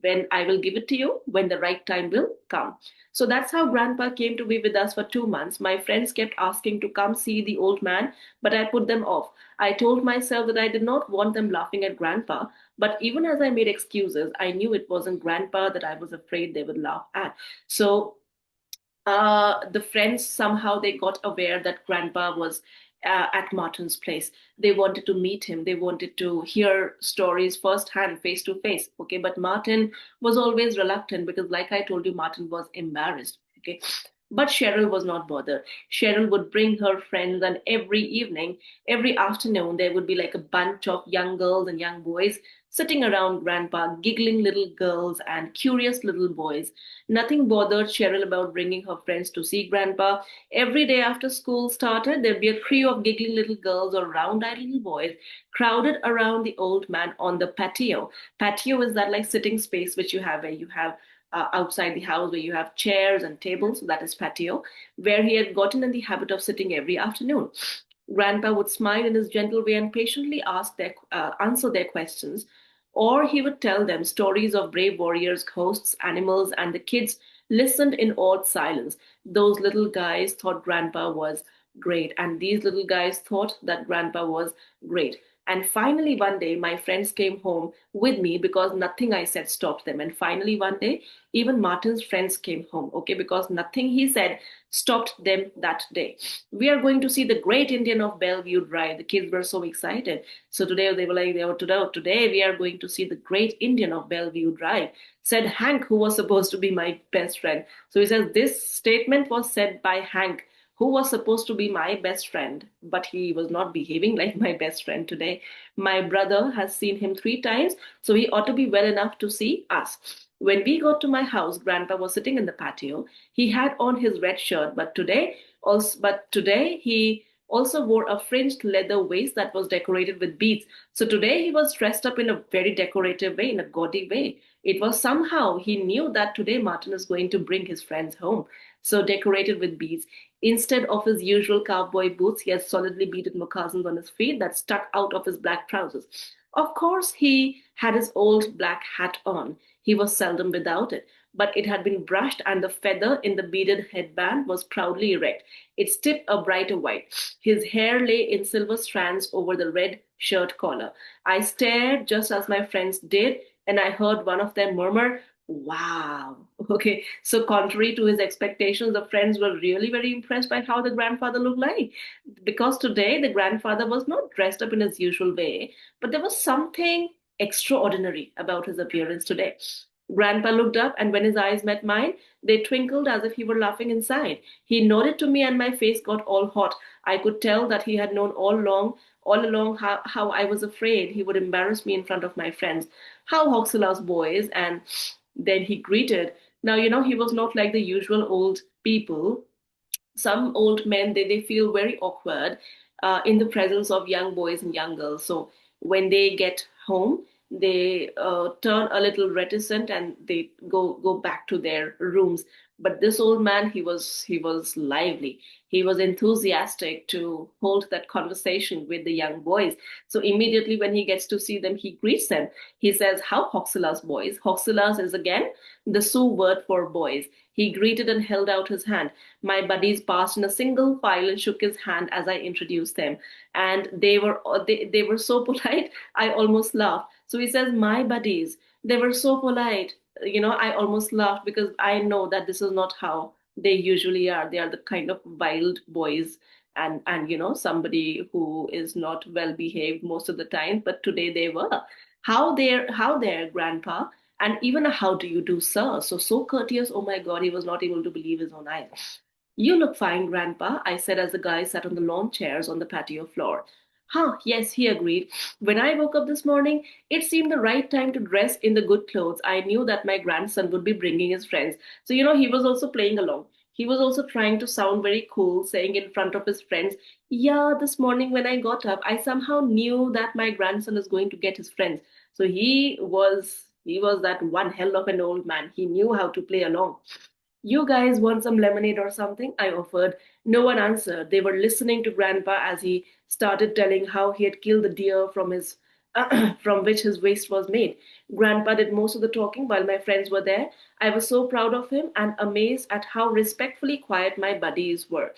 When I will give it to you, when the right time will come. So that's how Grandpa came to be with us for 2 months. My friends kept asking to come see the old man, but I put them off. I told myself that I did not want them laughing at Grandpa, but even as I made excuses, I knew it wasn't Grandpa that I was afraid they would laugh at. So the friends somehow they got aware that Grandpa was at Martin's place. They wanted to meet him. They wanted to hear stories firsthand, face to face. Okay, but Martin was always reluctant because, like I told you, Martin was embarrassed. Okay. But Cheryl was not bothered. Cheryl would bring her friends, and every evening, every afternoon, there would be like a bunch of young girls and young boys sitting around Grandpa, giggling little girls and curious little boys. Nothing bothered Cheryl about bringing her friends to see Grandpa. Every day after school started, there'd be a trio of giggling little girls or round-eyed little boys crowded around the old man on the patio. Patio is that like sitting space which you have where you have outside the house where you have chairs and tables. So that is patio, where he had gotten in the habit of sitting every afternoon. Grandpa would smile in his gentle way and patiently answer their questions, or he would tell them stories of brave warriors, ghosts, animals, and the kids listened in awed silence. Those little guys thought Grandpa was great, and these little guys thought that Grandpa was great. And finally, one day, my friends came home with me because nothing I said stopped them. And finally, one day, even Martin's friends came home, okay, because nothing he said stopped them that day. We are going to see the great Indian of Bellevue Drive. The kids were so excited. So today they were like, today we are going to see the great Indian of Bellevue Drive, said Hank, who was supposed to be my best friend. So he says, this statement was said by Hank, who was supposed to be my best friend, but he was not behaving like my best friend today. My brother has seen him 3 times, so he ought to be well enough to see us. When we got to my house, Grandpa was sitting in the patio. He had on his red shirt, but today he also wore a fringed leather waist that was decorated with beads. So today he was dressed up in a very decorative way, in a gaudy way. It was somehow he knew that today Martin is going to bring his friends home, so decorated with beads. Instead of his usual cowboy boots, he had solidly beaded moccasins on his feet that stuck out of his black trousers. Of course, he had his old black hat on. He was seldom without it, but it had been brushed, and the feather in the beaded headband was proudly erect, its tip a brighter white. His hair lay in silver strands over the red shirt collar. I stared just as my friends did, and I heard one of them murmur, "Wow." Okay, so contrary to his expectations, the friends were really very impressed by how the grandfather looked like. Because today the grandfather was not dressed up in his usual way, but there was something extraordinary about his appearance today. Grandpa looked up, and when his eyes met mine, they twinkled as if he were laughing inside. He nodded to me, and my face got all hot. I could tell that he had known all along how I was afraid he would embarrass me in front of my friends. How Hoxela's boys, and then he greeted. Now, he was not like the usual old people. Some old men, they feel very awkward in the presence of young boys and young girls. So when they get home, they turn a little reticent and they go back to their rooms. But this old man, he was lively. He was enthusiastic to hold that conversation with the young boys. So immediately when he gets to see them, he greets them. He says, "How Hoxela's boys?" Hoxela's is again the Sioux word for boys. He greeted and held out his hand. My buddies passed in a single file and shook his hand as I introduced them, and they were so polite. I almost laughed. So he says, "My buddies, they were so polite." I almost laughed because I know that this is not how they usually are. They are the kind of wild boys, and somebody who is not well behaved most of the time. But today they were. How there, Grandpa? And even a "how do you do, sir?" So courteous. Oh my God, he was not able to believe his own eyes. "You look fine, Grandpa," I said as the guys sat on the lawn chairs on the patio floor. "Huh, yes," he agreed. "When I woke up this morning, it seemed the right time to dress in the good clothes. I knew that my grandson would be bringing his friends." So, he was also playing along. He was also trying to sound very cool, saying in front of his friends, "Yeah, this morning when I got up, I somehow knew that my grandson is going to get his friends." So he was that one hell of an old man. He knew how to play along. "You guys want some lemonade or something?" I offered. No one answered. They were listening to Grandpa as he started telling how he had killed the deer from his from which his waist was made. Grandpa did most of the talking while my friends were there. I was so proud of him and amazed at how respectfully quiet my buddies were.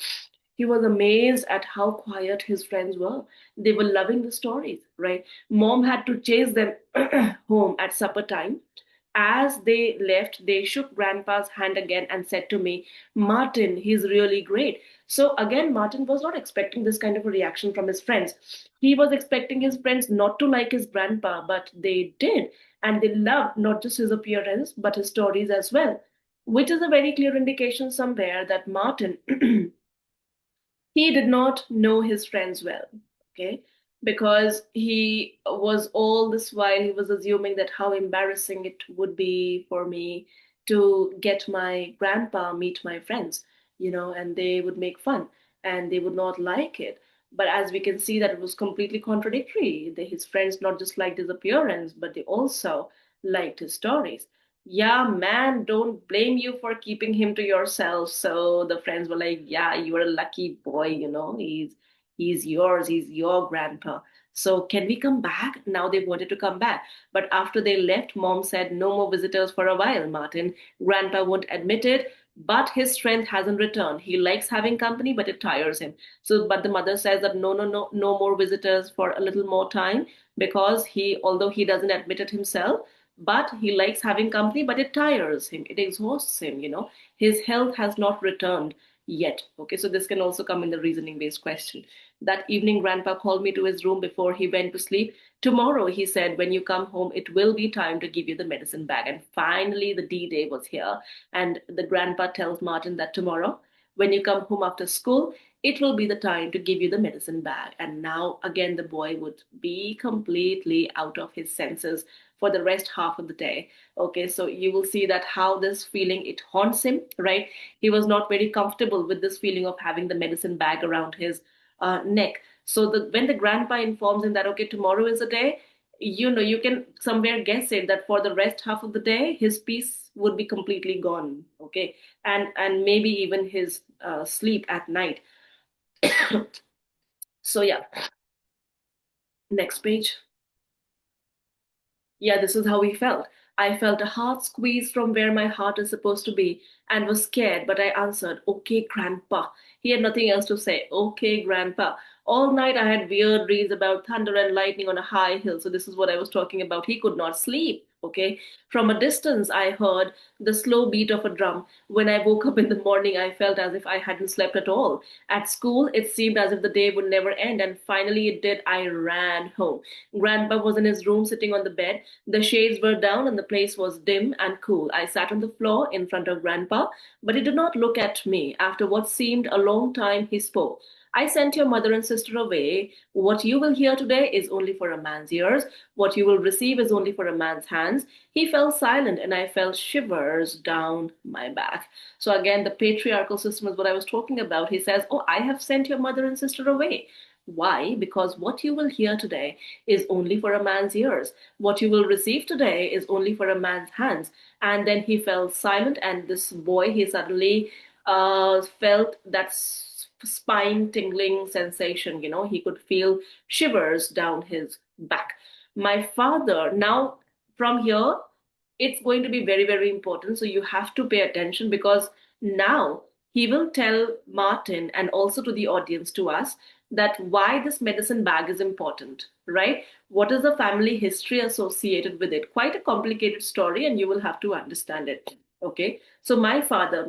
He was amazed at how quiet his friends were. They were loving the stories, right? Mom had to chase them home at supper time. As they left, they shook Grandpa's hand again and said to me, "Martin, he's really great." So again, Martin was not expecting this kind of a reaction from his friends. He was expecting his friends not to like his grandpa, but they did. And they loved not just his appearance, but his stories as well, which is a very clear indication somewhere that Martin he did not know his friends well, okay, because he was all this while he was assuming that how embarrassing it would be for me to get my grandpa meet my friends, and they would make fun and they would not like it. But as we can see that it was completely contradictory. His friends not just liked his appearance, but they also liked his stories. "Yeah, man, don't blame you for keeping him to yourself." So the friends were like, "Yeah, you are a lucky boy, he's yours, he's your grandpa. So can we come back?" Now they wanted to come back. But after they left, Mom said, "No more visitors for a while, Martin. Grandpa won't admit it, but his strength hasn't returned. He likes having company, but it tires him." So, but the mother says that no, no, no, no more visitors for a little more time, because although he doesn't admit it himself, but he likes having company, but it tires him, it exhausts him. His health has not returned yet. Okay, so this can also come in the reasoning based question. That evening, Grandpa called me to his room before he went to sleep. "Tomorrow," he said, "when you come home, it will be time to give you the medicine bag." And finally, the D Day was here. And the grandpa tells Martin that tomorrow, when you come home after school, it will be the time to give you the medicine bag. And now, again, the boy would be completely out of his senses for the rest half of the day. Okay, so you will see that how this feeling it haunts him, right? He was not very comfortable with this feeling of having the medicine bag around his neck. So when the grandpa informs him that okay, tomorrow is the day, you can somewhere guess it that for the rest half of the day, his peace would be completely gone. Okay. And maybe even his sleep at night. So yeah, next page. Yeah, this is how he felt. I felt a heart squeeze from where my heart is supposed to be and was scared, but I answered, "Okay, Grandpa." He had nothing else to say. "Okay, Grandpa." All night I had weird dreams about thunder and lightning on a high hill. So, this is what I was talking about. He could not sleep. Okay. From a distance, I heard the slow beat of a drum. When I woke up in the morning, I felt as if I hadn't slept at all. At school, it seemed as if the day would never end, and finally it did. I ran home. Grandpa was in his room sitting on the bed. The shades were down and the place was dim and cool. I sat on the floor in front of Grandpa, but he did not look at me. After what seemed a long time, he spoke. "I sent your mother and sister away. What you will hear today is only for a man's ears. What you will receive is only for a man's hands." He fell silent, and I felt shivers down my back. So, again, the patriarchal system is what I was talking about. He says, "Oh, I have sent your mother and sister away." Why? Because what you will hear today is only for a man's ears. What you will receive today is only for a man's hands. And then he fell silent, and this boy, he suddenly felt that spine tingling sensation. He could feel shivers down his back. My father, now from here, it's going to be very, very important. So you have to pay attention, because now he will tell Martin and also to the audience, to us, that why this medicine bag is important, right? What is the family history associated with it? Quite a complicated story, and you will have to understand it. Okay. So my father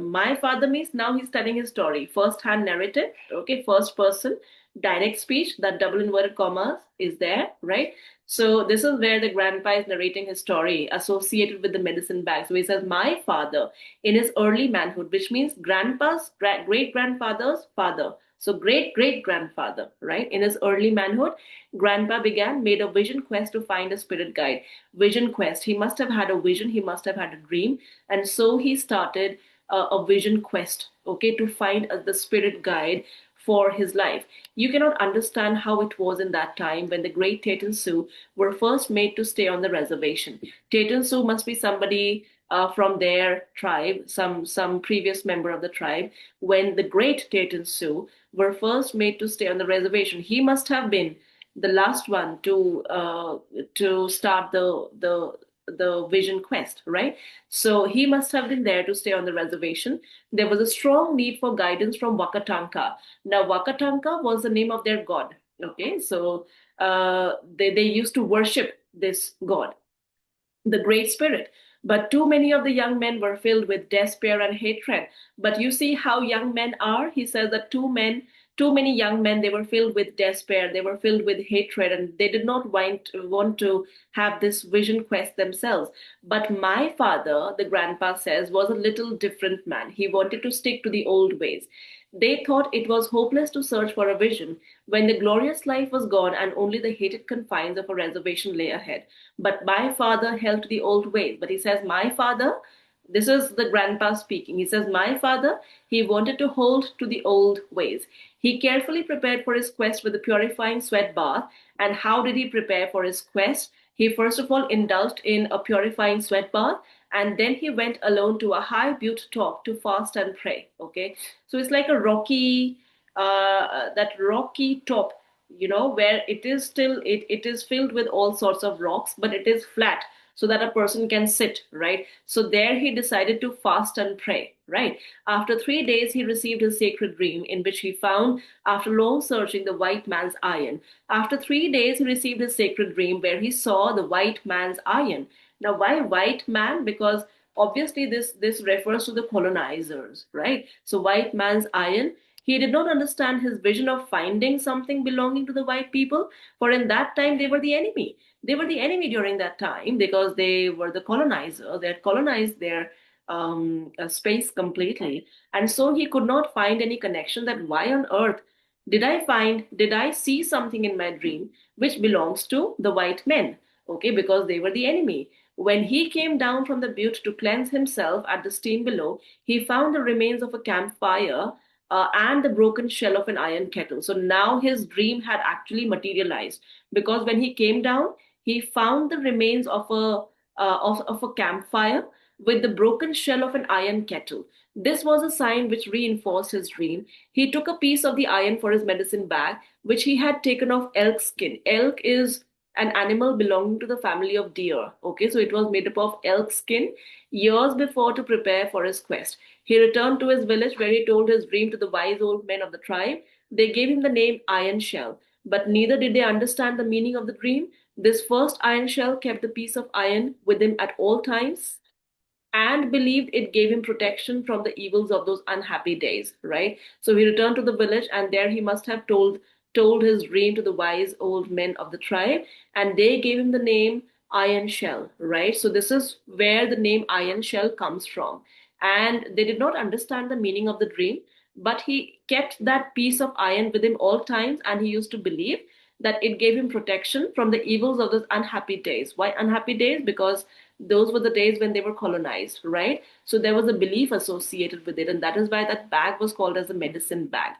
means now he's telling his story, first hand narrative. Okay. First person, direct speech, that double inverted commas is there, right? So this is where the grandpa is narrating his story associated with the medicine bag. So he says, "My father, in his early manhood," which means grandpa's great grandfather's father. So great great grandfather, right? In his early manhood, grandpa made a vision quest to find a spirit guide. Vision quest. He must have had a vision. He must have had a dream. And so he started a vision quest, okay, to find the spirit guide for his life. You cannot understand how it was in that time when the great Tate and Sioux were first made to stay on the reservation. Tate and Sioux must be somebody from their tribe, some previous member of the tribe. When the great Tate and Sioux were first made to stay on the reservation, he must have been the last one to start the vision quest, right? So he must have been there to stay on the reservation. There was a strong need for guidance from Wakatanka. Now, Wakatanka was the name of their god. Okay, so they used to worship this god, the Great Spirit. But too many of the young men were filled with despair and hatred. But you see how young men are? He says that too many young men, they were filled with despair, they were filled with hatred, and they did not want to have this vision quest themselves. But my father, the grandpa says, was a little different man. He wanted to stick to the old ways. They thought it was hopeless to search for a vision when the glorious life was gone and only the hated confines of a reservation lay ahead. But my father held to the old ways. But he says, my father, this is the grandpa speaking. He says, my father, he wanted to hold to the old ways. He carefully prepared for his quest with a purifying sweat bath. And how did he prepare for his quest? He first of all indulged in a purifying sweat bath, and then he went alone to a high butte top to fast and pray. Okay, so it's like a rocky, that rocky top, where it is still it is filled with all sorts of rocks, but it is flat so that a person can sit, right? So there he decided to fast and pray, right? After 3 days, he received his sacred dream in which he found, after long searching, the white man's iron. After 3 days, he received his sacred dream where he saw the white man's iron. Now, why white man? Because obviously this refers to the colonizers, right? So white man's iron. He did not understand his vision of finding something belonging to the white people, for in that time they were the enemy. They were the enemy during that time because they were the colonizer. They had colonized their space completely. And so he could not find any connection that why on earth did I see something in my dream which belongs to the white men? Okay, because they were the enemy. When he came down from the butte to cleanse himself at the stream below, he found the remains of a campfire and the broken shell of an iron kettle. So now his dream had actually materialized, because when he came down, he found the remains of a campfire with the broken shell of an iron kettle. This was a sign which reinforced his dream. He took a piece of the iron for his medicine bag, which he had taken off elk skin. Elk is an animal belonging to the family of deer. Okay, so it was made up of elk skin years before to prepare for his quest. He returned to his village where he told his dream to the wise old men of the tribe. They gave him the name Iron Shell, but neither did they understand the meaning of the dream. This first iron shell kept the piece of iron with him at all times and believed it gave him protection from the evils of those unhappy days, right? So he returned to the village, and there he must have told his dream to the wise old men of the tribe, and they gave him the name Iron Shell, right? So this is where the name Iron Shell comes from. And they did not understand the meaning of the dream, but he kept that piece of iron with him all times, and he used to believe that it gave him protection from the evils of those unhappy days. Why unhappy days? Because those were the days when they were colonized, right? So there was a belief associated with it, and that is why that bag was called as a medicine bag.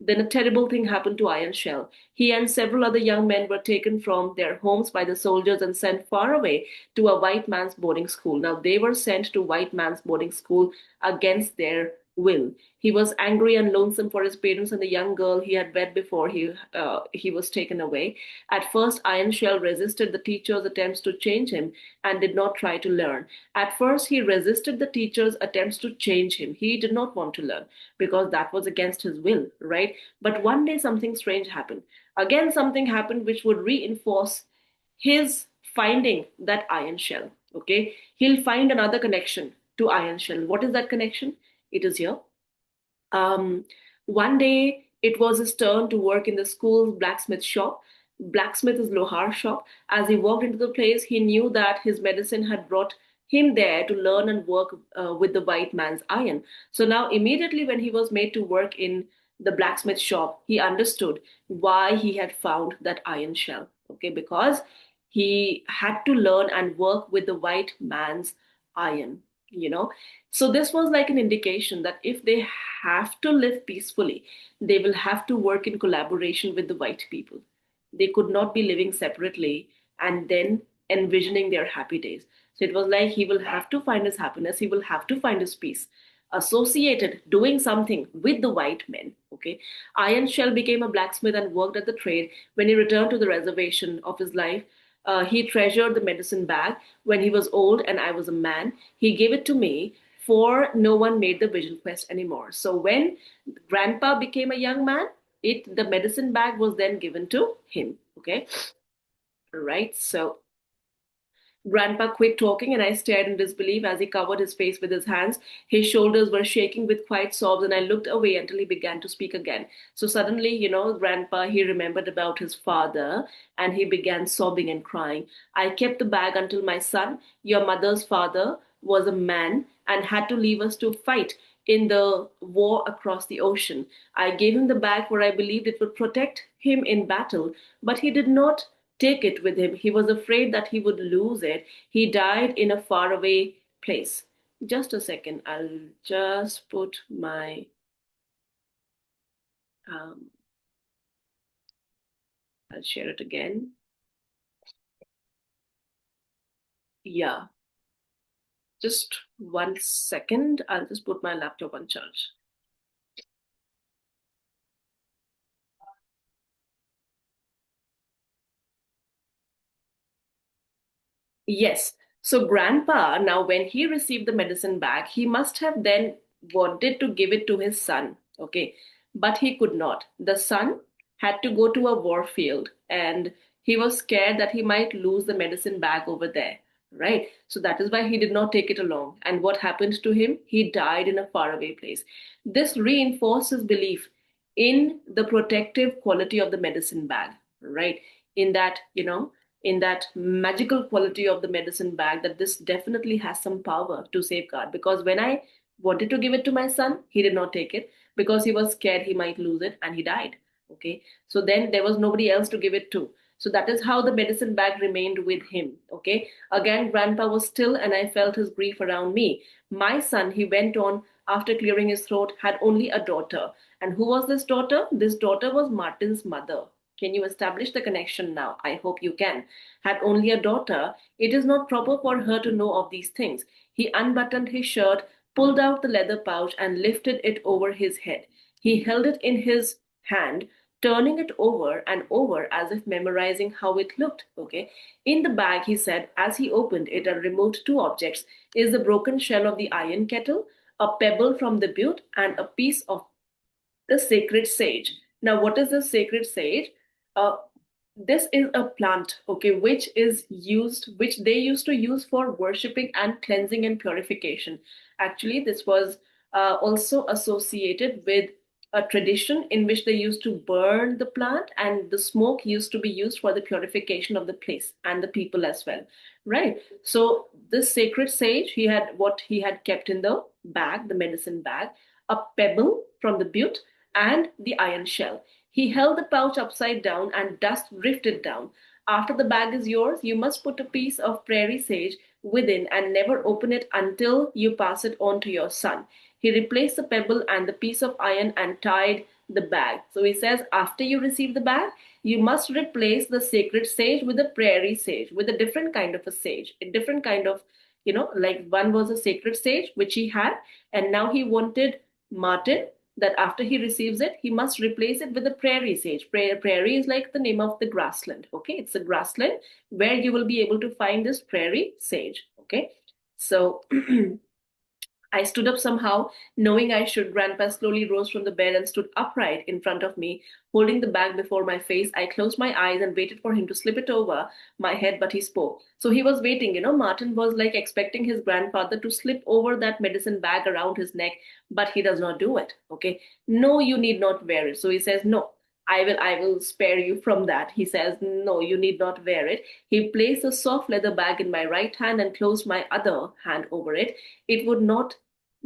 Then a terrible thing happened to Iron Shell. He and several other young men were taken from their homes by the soldiers and sent far away to a white man's boarding school. Now, they were sent to white man's boarding school against their will. He was angry and lonesome for his parents and the young girl he had wed before he was taken away. At first, Iron Shell resisted the teacher's attempts to change him and did not try to learn. At first, he resisted the teacher's attempts to change him. He did not want to learn because that was against his will, right? But one day something strange happened. Again, something happened which would reinforce his finding that iron shell. Okay, he'll find another connection to iron shell. What is that connection? It is here. um, One day, it was his turn to work in the school's blacksmith shop. Blacksmith is Lohar shop. As he walked into the place, he knew that his medicine had brought him there to learn and work with the white man's iron. So now, immediately when he was made to work in the blacksmith shop, he understood why he had found that iron shell. Okay, because he had to learn and work with the white man's iron. You know, so this was like an indication that if they have to live peacefully, they will have to work in collaboration with the white people. They could not be living separately and then envisioning their happy days. So it was like he will have to find his happiness, he will have to find his peace associated doing something with the white men. Okay. Iron Shell became a blacksmith and worked at the trade. When he returned to the reservation of his life, he treasured the medicine bag. When he was old and I was a man, he gave it to me, for no one made the vision quest anymore. So when grandpa became a young man, it the medicine bag was then given to him. Okay, right. So Grandpa quit talking, and I stared in disbelief as he covered his face with his hands. His shoulders were shaking with quiet sobs, and I looked away until he began to speak again. So suddenly, Grandpa, he remembered about his father, and he began sobbing and crying. I kept the bag until my son, your mother's father, was a man and had to leave us to fight in the war across the ocean. I gave him the bag for I believed it would protect him in battle, but he did not take it with him. He was afraid that he would lose it. He died in a faraway place. Just a second, I'll just put my um, I'll share it again. Yeah, just 1 second. I'll just put my laptop on charge. Yes. So grandpa, now when he received the medicine back, he must have then wanted to give it to his son. Okay. But he could not. The son had to go to a war field, and he was scared that he might lose the medicine bag over there. Right. So that is why he did not take it along. And what happened to him? He died in a faraway place. This reinforced his belief in the protective quality of the medicine bag. Right. In that, in that magical quality of the medicine bag, that this definitely has some power to safeguard. Because when I wanted to give it to my son, he did not take it because he was scared he might lose it, and he died. Okay. So then there was nobody else to give it to. So that is how the medicine bag remained with him. Okay. Again, grandpa was still, and I felt his grief around me. My son, he went on after clearing his throat, had only a daughter. And who was this daughter? This daughter was Martin's mother. Can you establish the connection now? I hope you can. Had only a daughter, it is not proper for her to know of these things. He unbuttoned his shirt, pulled out the leather pouch, and lifted it over his head. He held it in his hand, turning it over and over as if memorizing how it looked. Okay. In the bag, he said, as he opened it and removed two objects, is the broken shell of the iron kettle, a pebble from the butte, and a piece of the sacred sage. Now, what is the sacred sage? Uh, this is a plant, okay, which they used to use for worshipping and cleansing and purification. Actually, this was also associated with a tradition in which they used to burn the plant, and the smoke used to be used for the purification of the place and the people as well, right? So this sacred sage, he had what he had kept in the bag, the medicine bag, a pebble from the butte and the iron shell. He held the pouch upside down and dust drifted down. After the bag is yours, you must put a piece of prairie sage within and never open it until you pass it on to your son. He replaced the pebble and the piece of iron and tied the bag. So he says, after you receive the bag, you must replace the sacred sage with a prairie sage, with a different kind of a sage, a different kind of, like one was a sacred sage, which he had, and now he wanted Martin that after he receives it, he must replace it with a prairie sage. Prairie is like the name of the grassland. Okay, it's a grassland where you will be able to find this prairie sage. Okay, so I stood up somehow, knowing I should. Grandpa slowly rose from the bed and stood upright in front of me, holding the bag before my face. I closed my eyes and waited for him to slip it over my head, but he spoke. So he was waiting, Martin was like expecting his grandfather to slip over that medicine bag around his neck, but he does not do it. Okay. No, you need not wear it. So he says, no. I will spare you from that. He says, no, you need not wear it. He placed a soft leather bag in my right hand and closed my other hand over it. It would not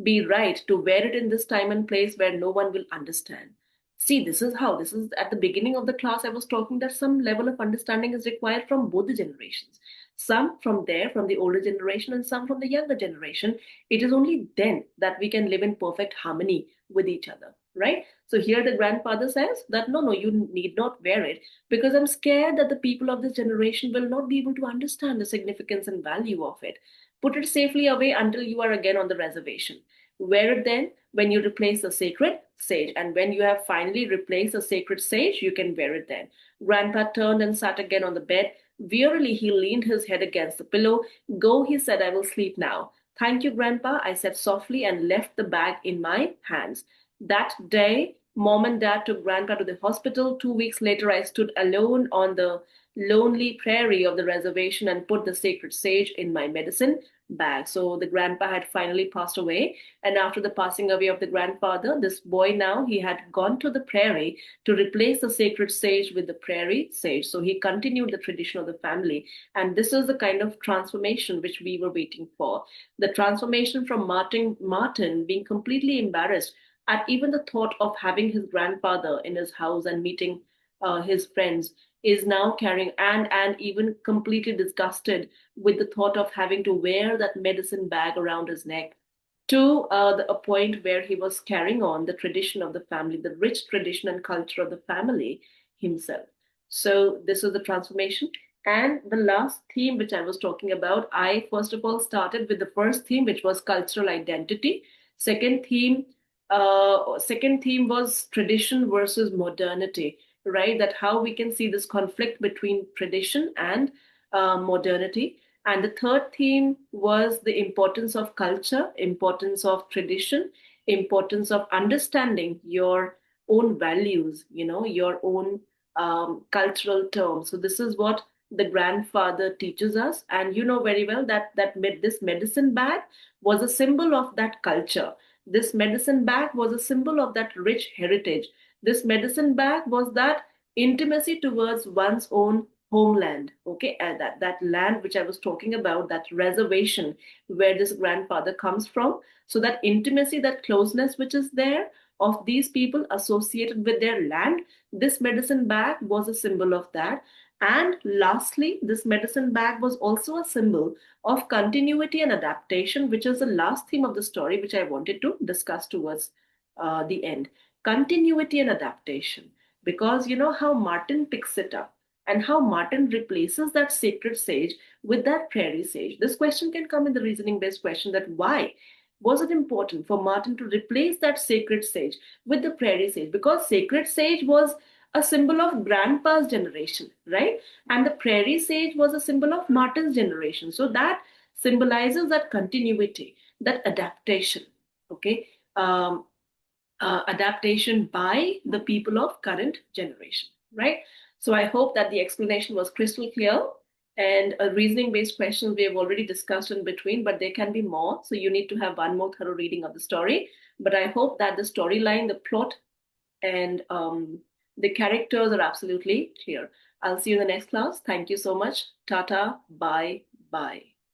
be right to wear it in this time and place where no one will understand. See, this is at the beginning of the class. I was talking that some level of understanding is required from both the generations. Some from from the older generation, and some from the younger generation. It is only then that we can live in perfect harmony with each other, right? So here the grandfather says that no, no, you need not wear it because I'm scared that the people of this generation will not be able to understand the significance and value of it. Put it safely away until you are again on the reservation. Wear it then when you replace the sacred sage. And when you have finally replaced the sacred sage, you can wear it then. Grandpa turned and sat again on the bed. Wearily, he leaned his head against the pillow. Go, he said, I will sleep now. Thank you, Grandpa, I said softly and left the bag in my hands. That day, Mom and Dad took Grandpa to the hospital. 2 weeks later, I stood alone on the lonely prairie of the reservation and put the sacred sage in my medicine bag. So the grandpa had finally passed away. And after the passing away of the grandfather, this boy now, he had gone to the prairie to replace the sacred sage with the prairie sage. So he continued the tradition of the family. And this is the kind of transformation which we were waiting for. The transformation from Martin being completely embarrassed at even the thought of having his grandfather in his house and meeting his friends is now carrying and even completely disgusted with the thought of having to wear that medicine bag around his neck to a point where he was carrying on the tradition of the family, the rich tradition and culture of the family himself. So this is the transformation. And the last theme which I was talking about, I first of all started with the first theme, which was cultural identity. Second theme, second theme was tradition versus modernity, right? That how we can see this conflict between tradition and modernity. And the third theme was the importance of culture, importance of tradition, importance of understanding your own values, your own cultural terms. So this is what the grandfather teaches us, and you know very well that this medicine bag was a symbol of that culture. This medicine bag was a symbol of that rich heritage. This medicine bag was that intimacy towards one's own homeland. Okay, and that land which I was talking about, that reservation where this grandfather comes from. So that intimacy, that closeness which is there of these people associated with their land, this medicine bag was a symbol of that. And lastly, this medicine bag was also a symbol of continuity and adaptation, which is the last theme of the story, which I wanted to discuss towards the end. Continuity and adaptation. because you know how Martin picks it up and how Martin replaces that sacred sage with that prairie sage. This question can come in the reasoning based question, that why was it important for Martin to replace that sacred sage with the prairie sage? Because sacred sage was a symbol of grandpa's generation, right? And the prairie sage was a symbol of Martin's generation. So that symbolizes that continuity, that adaptation, okay? Adaptation by the people of current generation, right? So I hope that the explanation was crystal clear. And a reasoning based questions we have already discussed in between, but there can be more. So you need to have one more thorough reading of the story. But I hope that the storyline, the plot, and the characters are absolutely clear. I'll see you in the next class. Thank you so much. Tata. Bye. Bye.